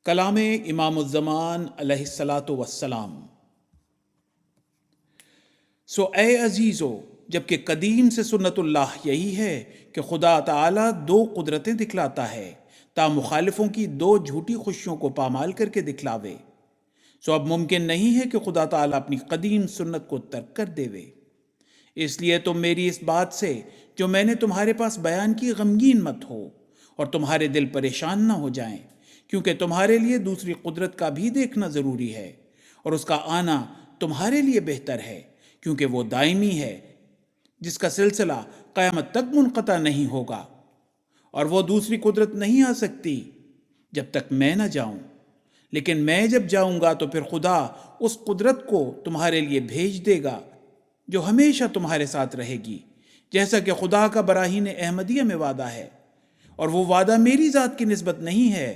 کلام امام الزمان علیہ الصلاۃ والسلام۔ اے عزیزو، جبکہ قدیم سے سنت اللہ یہی ہے کہ خدا تعالیٰ دو قدرتیں دکھلاتا ہے تا مخالفوں کی دو جھوٹی خوشیوں کو پامال کر کے دکھلاوے۔ اب ممکن نہیں ہے کہ خدا تعالیٰ اپنی قدیم سنت کو ترک کر دے وے۔ اس لیے تم میری اس بات سے جو میں نے تمہارے پاس بیان کی غمگین مت ہو اور تمہارے دل پریشان نہ ہو جائیں، کیونکہ تمہارے لیے دوسری قدرت کا بھی دیکھنا ضروری ہے، اور اس کا آنا تمہارے لیے بہتر ہے، کیونکہ وہ دائمی ہے جس کا سلسلہ قیامت تک منقطع نہیں ہوگا، اور وہ دوسری قدرت نہیں آ سکتی جب تک میں نہ جاؤں۔ لیکن میں جب جاؤں گا تو پھر خدا اس قدرت کو تمہارے لیے بھیج دے گا جو ہمیشہ تمہارے ساتھ رہے گی، جیسا کہ خدا کا براہین احمدیہ میں وعدہ ہے، اور وہ وعدہ میری ذات کی نسبت نہیں ہے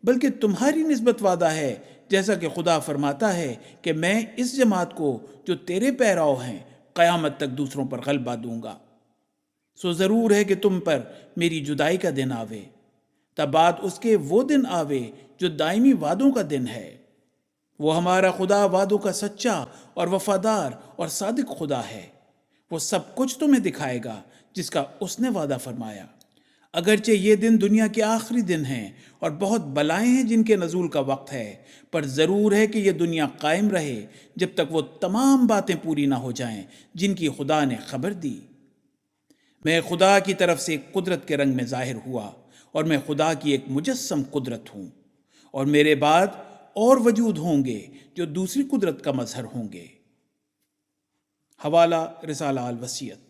بلکہ تمہاری نسبت وعدہ ہے، جیسا کہ خدا فرماتا ہے کہ میں اس جماعت کو جو تیرے پیراؤ ہیں قیامت تک دوسروں پر غلبہ دوں گا۔ ضرور ہے کہ تم پر میری جدائی کا دن آوے، تب بعد اس کے وہ دن آوے جو دائمی وعدوں کا دن ہے۔ وہ ہمارا خدا وعدوں کا سچا اور وفادار اور صادق خدا ہے۔ وہ سب کچھ تمہیں دکھائے گا جس کا اس نے وعدہ فرمایا۔ اگرچہ یہ دن دنیا کے آخری دن ہیں اور بہت بلائیں ہیں جن کے نزول کا وقت ہے، پر ضرور ہے کہ یہ دنیا قائم رہے جب تک وہ تمام باتیں پوری نہ ہو جائیں جن کی خدا نے خبر دی۔ میں خدا کی طرف سے ایک قدرت کے رنگ میں ظاہر ہوا، اور میں خدا کی ایک مجسم قدرت ہوں، اور میرے بعد اور وجود ہوں گے جو دوسری قدرت کا مظہر ہوں گے۔ حوالہ رسالہ الوصیت۔